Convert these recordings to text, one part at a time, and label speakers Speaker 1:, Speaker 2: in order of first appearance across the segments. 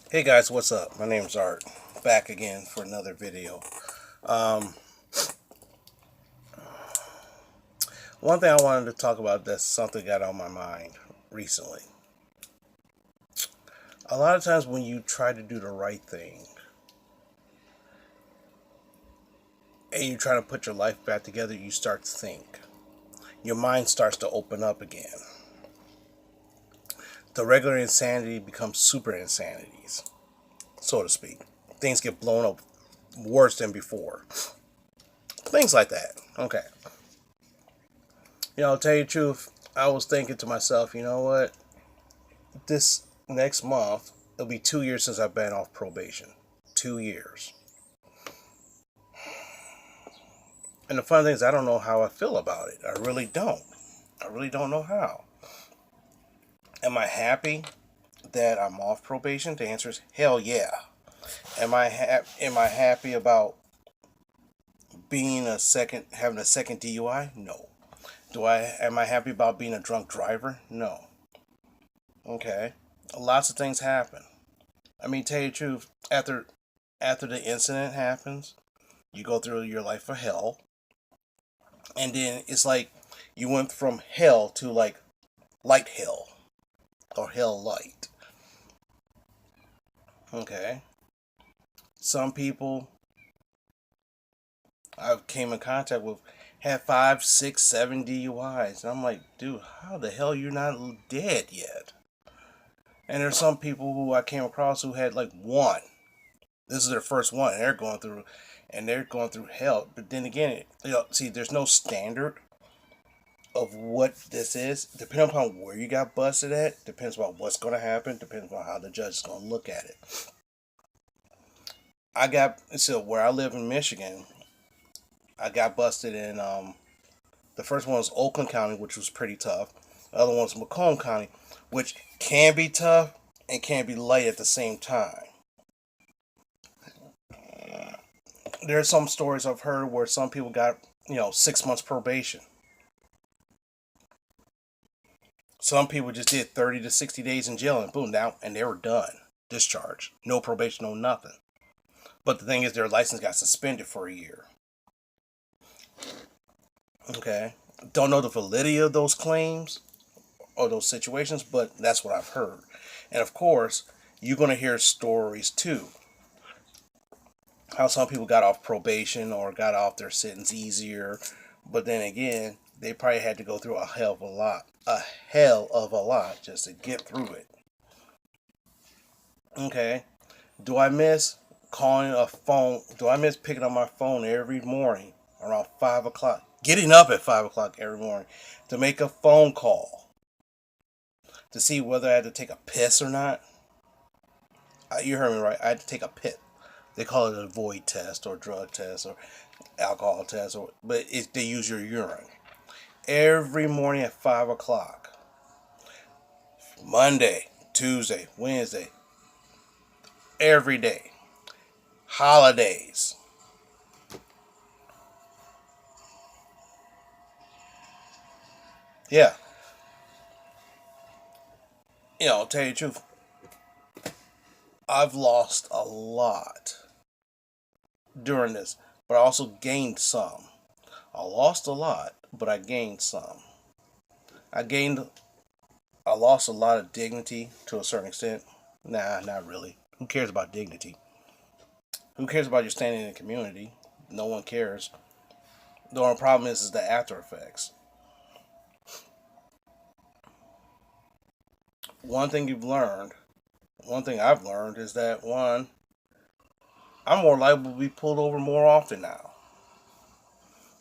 Speaker 1: Hey guys, what's up? My name's Art. Back again for another video. Um, One thing I wanted to talk about that's something got on my mind recently. A lot of times when you try to do the right thing and you try to put your life back together, you start to think. Your mind starts to open up again. The regular insanity becomes super insanities, so to speak. Things get blown up worse than before. Things like that. Okay. I'll tell you the truth. I was thinking to myself, you know what? This next month, it'll be 2 years since I've been off probation. 2 years. And the fun thing is, I don't know how I feel about it. I really don't. I really don't know how. Am I happy that I'm off probation? The answer is hell yeah. Am I happy about having a second DUI? No. Am I happy about being a drunk driver? No. Okay. Lots of things happen. I mean, tell you the truth, after the incident happens, you go through your life of hell, and then it's like you went from hell to like light hell or hell light. Okay. Some people I came in contact with had 5, 6, 7 DUIs, and I'm like, dude, how the hell you're not dead yet? And there's some people who I came across who had like one. This is their first one, and they're going through hell. But then again, see, there's no standard of what this is. Depending upon where you got busted at, depends on what's going to happen, depends on how the judge is going to look at it. Where I live in Michigan, I got busted in, the first one was Oakland County, which was pretty tough. The other one was Macomb County, which can be tough and can be light at the same time. There are some stories I've heard where some people got, 6 months probation. Some people just did 30 to 60 days in jail and boom, down, and they were done. Discharged. No probation, no nothing. But the thing is, their license got suspended for a year. Okay. Don't know the validity of those claims or those situations, but that's what I've heard. And of course, you're going to hear stories too. How some people got off probation or got off their sentence easier, but then again, they probably had to go through a hell of a lot just to get through it. Okay. Do I miss calling a phone? Do I miss picking up my phone every morning around 5 o'clock? Getting up at 5 o'clock every morning to make a phone call to see whether I had to take a piss or not. You heard me right. I had to take a piss. They call it a void test or drug test or alcohol test, but they use your urine every morning at 5 o'clock. Monday, Tuesday, Wednesday, every day. Holidays. Yeah, tell you the truth, I've lost a lot during this, but I also gained some. I lost a lot, but I gained some. I gained, I lost a lot of dignity to a certain extent. Nah, not really. Who cares about dignity? Who cares about your standing in the community? No one cares. The only problem is the after effects. One thing you've learned, one thing I've learned is that one, I'm more liable to be pulled over more often now.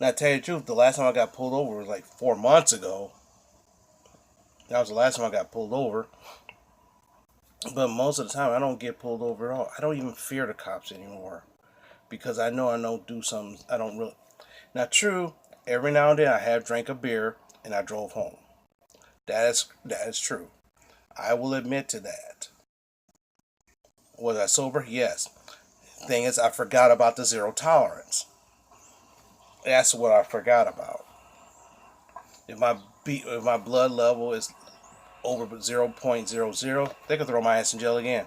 Speaker 1: Now, to tell you the truth, the last time I got pulled over was like 4 months ago. That was the last time I got pulled over. But most of the time, I don't get pulled over at all. I don't even fear the cops anymore because I don't do something. I don't really. Now, true, every now and then I have drank a beer and I drove home. That is true. I will admit to that. Was I sober? Yes. Thing is, I forgot about the zero tolerance. That's what I forgot about. If my blood level is over 0.00, they could throw my ass in jail again.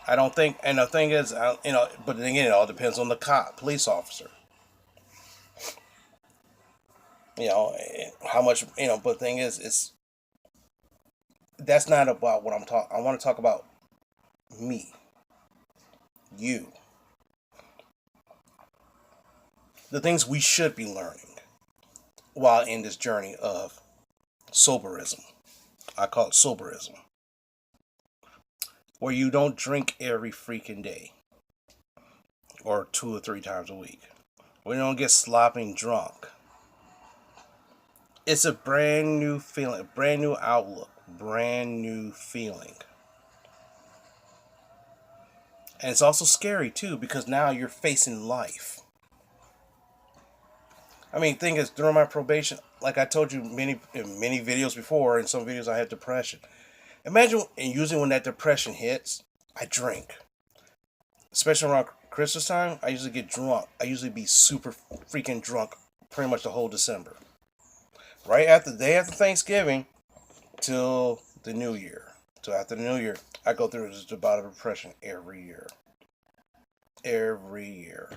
Speaker 1: I don't think, and the thing is, but then again, it all depends on the cop, police officer. How much, but the thing is, that's not about what I'm talking. I want to talk about me, you, the things we should be learning while in this journey of soberism. I call it soberism, where you don't drink every freaking day or 2 or 3 times a week. Where you don't get slopping drunk. It's a brand new feeling, brand new outlook, brand new feeling. And it's also scary too because now you're facing life. I mean, thing is, during my probation, like I told you many videos before, in some videos I had depression. Imagine, and usually when that depression hits, I drink. Especially around Christmas time, I usually get drunk. I usually be super freaking drunk pretty much the whole December. Right after the day after Thanksgiving till the New Year. So after the New Year, I go through this bout of depression every year. Every year.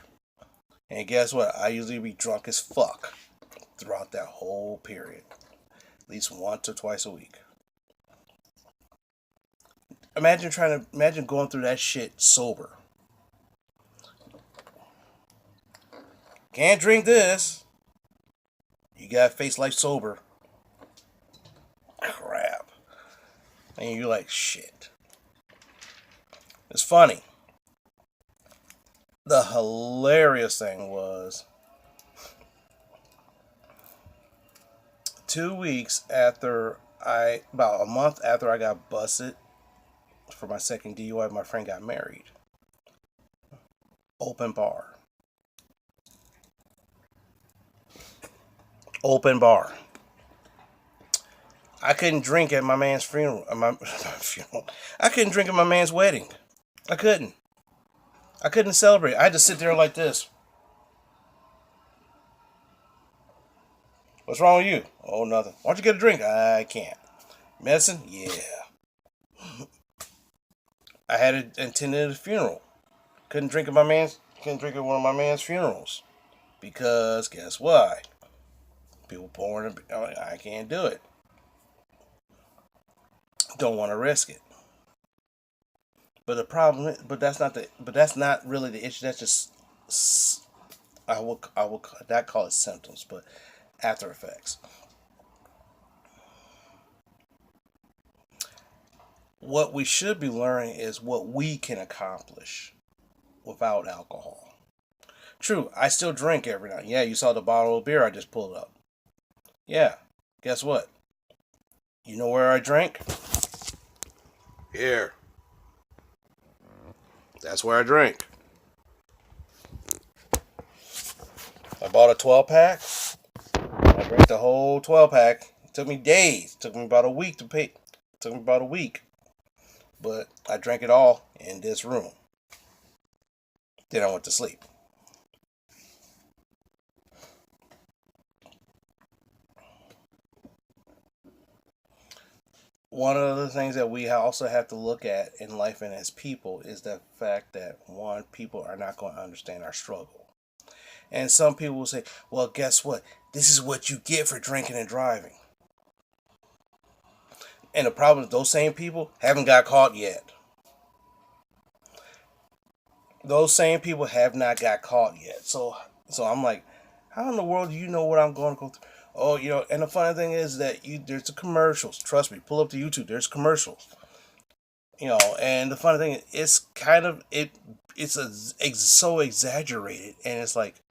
Speaker 1: And guess what? I usually be drunk as fuck throughout that whole period. At least once or twice a week. Imagine going through that shit sober. Can't drink this. You gotta face life sober. Crap. And you're like, shit. It's funny. The hilarious thing was 2 weeks after about a month after I got busted for my second DUI, my friend got married. Open bar. Open bar. I couldn't drink at my man's funeral. Funeral. I couldn't drink at my man's wedding. I couldn't. I couldn't celebrate. I had to sit there like this. What's wrong with you? Oh, nothing. Why don't you get a drink? I can't. Medicine? Yeah. I had attended a funeral. Couldn't drink at one of my man's funerals. Because guess what? People pouring. I can't do it. Don't want to risk it. But the problem, but that's not really the issue. That's just, I will not call it symptoms, but after effects. What we should be learning is what we can accomplish without alcohol. True, I still drink every night. Yeah, you saw the bottle of beer I just pulled up. Yeah, guess what? You know where I drank? Here. That's where I drink. I bought a 12 pack. I drank the whole 12 pack. It took me days. It took me about a week to pay. It took me about a week. But I drank it all in this room. Then I went to sleep. One of the things that we also have to look at in life and as people is the fact that, one, people are not going to understand our struggle. And some people will say, well, guess what? This is what you get for drinking and driving. And the problem is those same people haven't got caught yet. Those same people have not got caught yet. So I'm like, how in the world do you know what I'm going to go through? Oh, and the funny thing is that there's the commercials. Trust me, pull up to YouTube. There's commercials. And the funny thing is, it's kind of it's so exaggerated, and it's like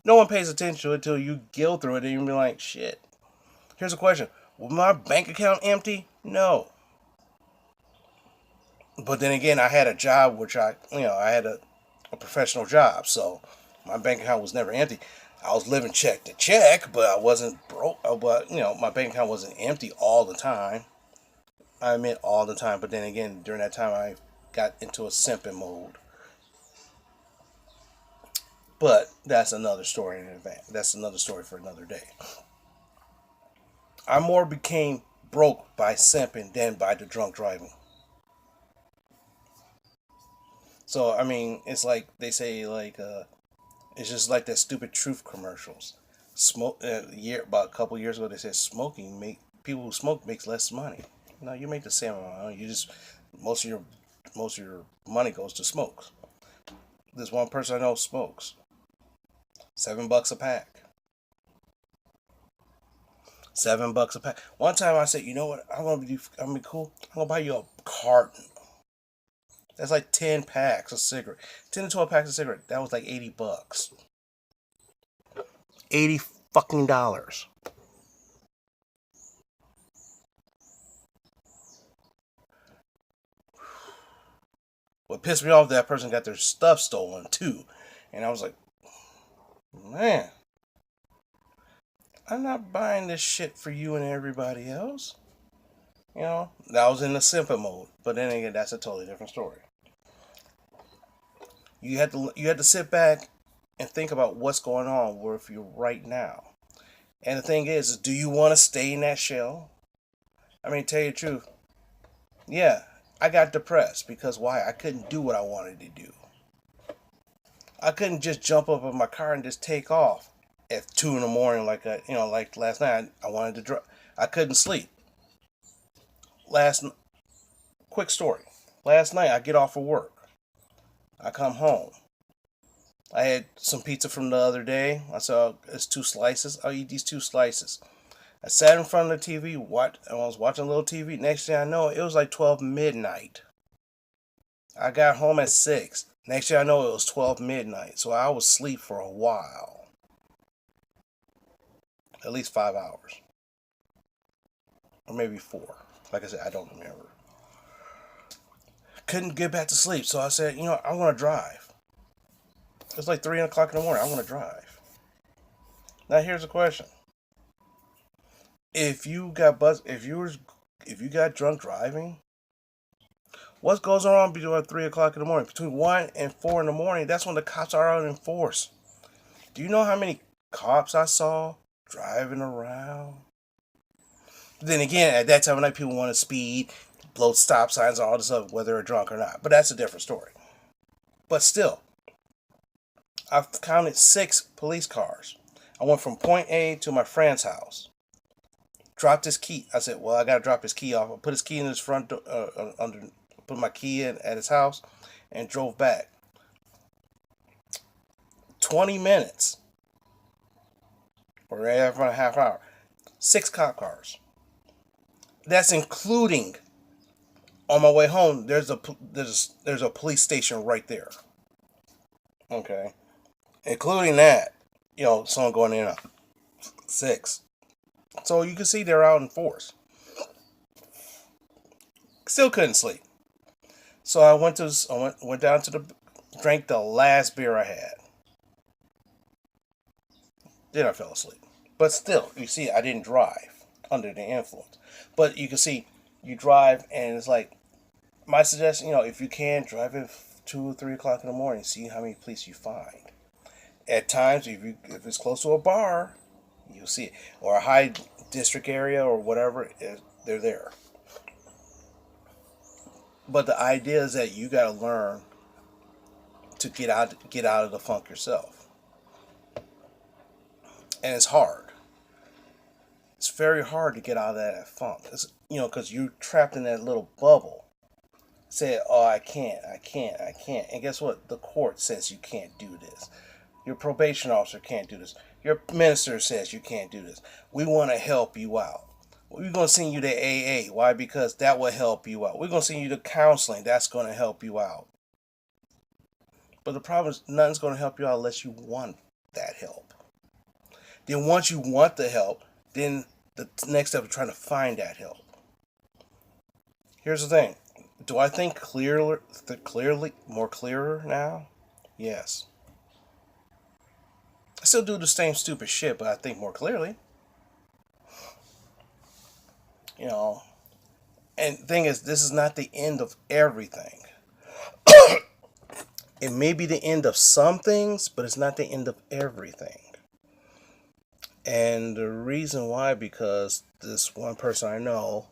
Speaker 1: no one pays attention to it until you go through it, and you be like, shit. Here's a question: was my bank account empty? No. But then again, I had a job which I had a professional job, so my bank account was never empty. I was living check to check, but I wasn't broke. But my bank account wasn't empty all the time. I meant all the time, but then again, during that time, I got into a simping mode. But that's another story in advance. That's another story for another day. I more became broke by simping than by the drunk driving. So I mean, it's like they say like it's just like that stupid truth commercials. Smoke about a couple years ago they said smoking make people who smoke makes less money. No, you make the same amount. You just most of your most of your money goes to smokes. This one person I know smokes. $7 a pack. $7 a pack. One time I said, you know what? I'm gonna be cool. I'm gonna buy you a carton. That's like 10 packs of cigarette. 10 to 12 packs of cigarette. That was like $80. $80 fucking. What pissed me off, that person got their stuff stolen too. And I was like, man, I'm not buying this shit for you and everybody else. You know, that was in the simple mode. But then again, that's a totally different story. You had to sit back and think about what's going on with you right now. And the thing is, do you want to stay in that shell? I mean, tell you the truth, yeah, I got depressed because why? I couldn't do what I wanted to do. I couldn't just jump up in my car and just take off at 2 in the morning like last night. I wanted to drive. I couldn't sleep. Last quick story. Last night I get off of work. I come home. I had some pizza from the other day. I saw it's 2 slices. I'll eat these 2 slices. I sat in front of the TV. I was watching a little TV. Next thing I know, it was like 12 midnight. I got home at 6. Next thing I know, it was 12 midnight. So I was asleep for a while. At least 5 hours. Or maybe 4. Like I said, I don't remember. Couldn't get back to sleep. So I said, I want to drive. It's like 3 o'clock in the morning. I want to drive. Now here's the question. If you got if you got drunk driving, what goes on between 3 o'clock in the morning? Between 1 and 4 in the morning, that's when the cops are out in force. Do you know how many cops I saw driving around? Then again, at that time of night, people want to speed, blow stop signs, all this stuff, whether they're drunk or not. But that's a different story. But still, I've counted 6 police cars. I went from point A to my friend's house. Dropped his key. I said, "Well, I gotta drop his key off." I put his key in his front door, put my key in at his house, and drove back. 20 minutes or right a half hour. 6 cop cars. That's including on my way home. There's a police station right there. Okay, including that, someone going in and out. 6. So you can see they're out in force. Still couldn't sleep. So I went down to drank the last beer I had. Then I fell asleep. But still, you see, I didn't drive under the influence. But you can see, you drive, and it's like my suggestion. If you can drive at 2 or 3 o'clock in the morning, see how many police you find. At times, if it's close to a bar, you'll see it, or a high district area or whatever, they're there. But the idea is that you got to learn to get out of the funk yourself, and it's hard. It's very hard to get out of that funk. Because you're trapped in that little bubble. Say, "Oh, I can't, I can't, I can't," and guess what? The court says you can't do this. Your probation officer can't do this. Your minister says you can't do this. We want to help you out. We're going to send you to AA. Why? Because that will help you out. We're going to send you to counseling. That's going to help you out. But the problem is, nothing's going to help you out unless you want that help. Then once you want the help, then the next step is trying to find that help. Here's the thing. Do I think more clearer now? Yes. I still do the same stupid shit, but I think more clearly. And the thing is, this is not the end of everything. It may be the end of some things, but it's not the end of everything. And the reason why, because this one person I know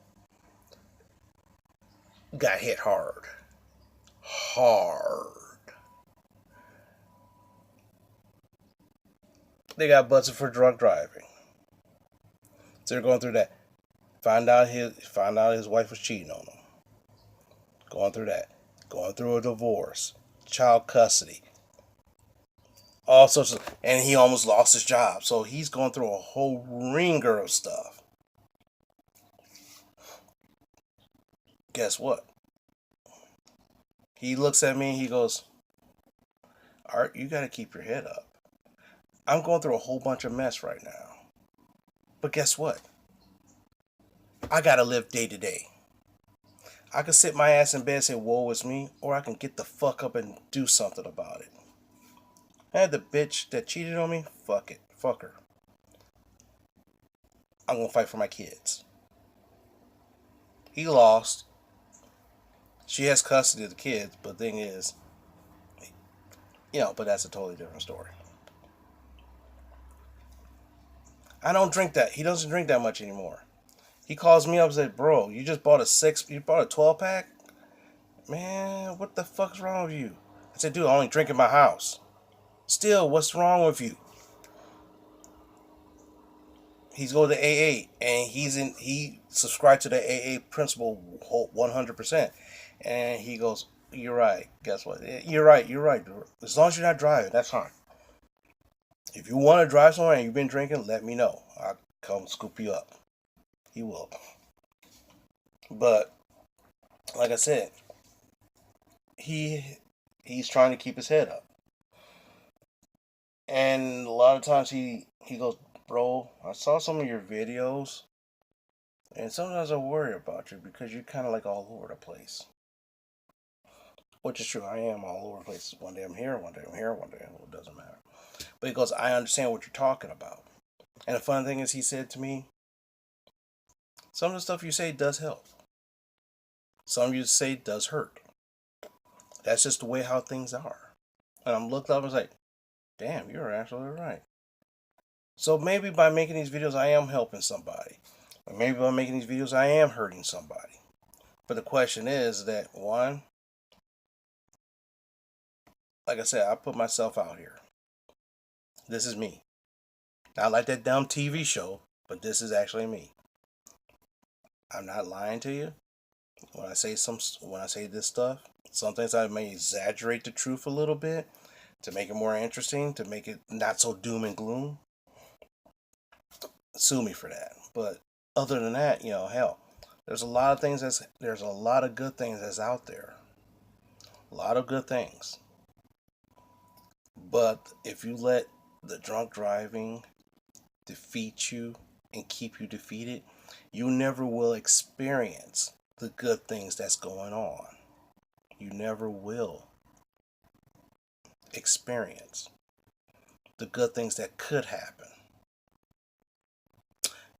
Speaker 1: got hit hard. Hard. They got busted for drunk driving. So they're going through that. Found out his wife was cheating on him. Going through that. Going through a divorce. Child custody. All sorts of, and he almost lost his job. So he's going through a whole ringer of stuff. Guess what? He looks at me and he goes, Art, you gotta keep your head up. I'm going through a whole bunch of mess right now. But guess what? I gotta live day to day. I can sit my ass in bed and say, woe is me, or I can get the fuck up and do something about it. I had the bitch that cheated on me, fuck it. Fuck her. I'm gonna fight for my kids. He lost. She has custody of the kids, but the thing is, but that's a totally different story. I don't drink that. He doesn't drink that much anymore. He calls me up and says, bro, you bought a 12 pack? Man, what the fuck's wrong with you? I said, dude, I only drink in my house. Still, what's wrong with you? He's going to AA and he subscribed to the AA principle 100%. And he goes, you're right. Guess what? You're right. As long as you're not driving, that's fine. If you want to drive somewhere and you've been drinking, let me know. I'll come scoop you up. He will. But like I said, he's trying to keep his head up. And a lot of times he goes, bro, I saw some of your videos, and sometimes I worry about you because you're kind of like all over the place. Which is true. I am all over the place. One day I'm here, one day I'm here, one day it doesn't matter. But he goes, I understand what you're talking about. And the fun thing is, he said to me, some of the stuff you say does help. Some of you say does hurt. That's just the way how things are. And I'm looked up and was like, damn, you're absolutely right. So maybe by making these videos, I am helping somebody. Or maybe by making these videos, I am hurting somebody. But the question is that, one, like I said, I put myself out here. This is me. Not like that dumb TV show, but this is actually me. I'm not lying to you. When I say this stuff, some things I may exaggerate the truth a little bit to make it more interesting, to make it not so doom and gloom. Sue me for that. But other than that, hell, there's a lot of good things that's out there. A lot of good things. But if you let the drunk driving defeat you and keep you defeated, you never will experience the good things that's going on. You never will experience the good things that could happen.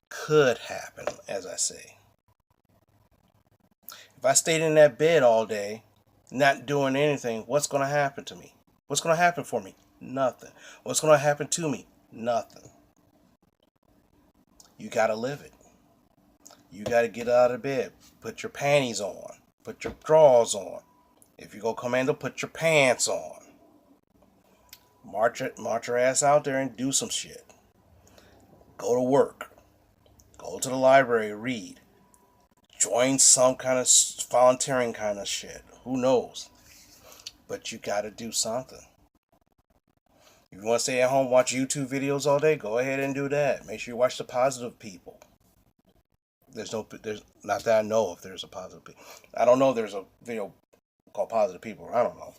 Speaker 1: Could happen, as I say. If I stayed in that bed all day, not doing anything, what's going to happen to me? What's going to happen for me? Nothing. What's going to happen to me? Nothing. You got to live it. You got to get out of bed. Put your panties on. Put your drawers on. If you go commando, put your pants on. March your ass out there and do some shit. Go to work. Go to the library, read. Join some kind of volunteering kind of shit. Who knows? But you got to do something. If you want to stay at home, watch YouTube videos all day, go ahead and do that. Make sure you watch the positive people. There's not that I know if there's a positive people. I don't know if there's a video called Positive People. I don't know.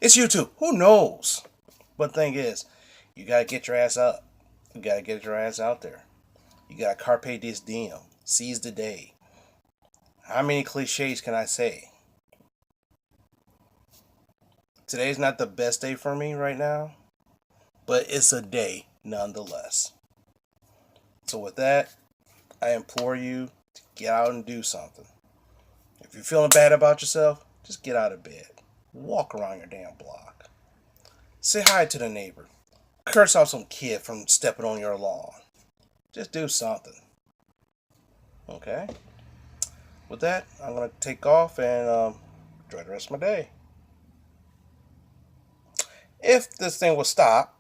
Speaker 1: It's YouTube. Who knows? But the thing is, you got to get your ass up. You got to get your ass out there. You got to carpe dis diem. Seize the day. How many cliches can I say? Today's not the best day for me right now, but it's a day nonetheless. So with that, I implore you to get out and do something. If you're feeling bad about yourself, just get out of bed. Walk around your damn block. Say hi to the neighbor. Curse out some kid from stepping on your lawn. Just do something. Okay? With that, I'm going to take off and enjoy the rest of my day. If this thing will stop,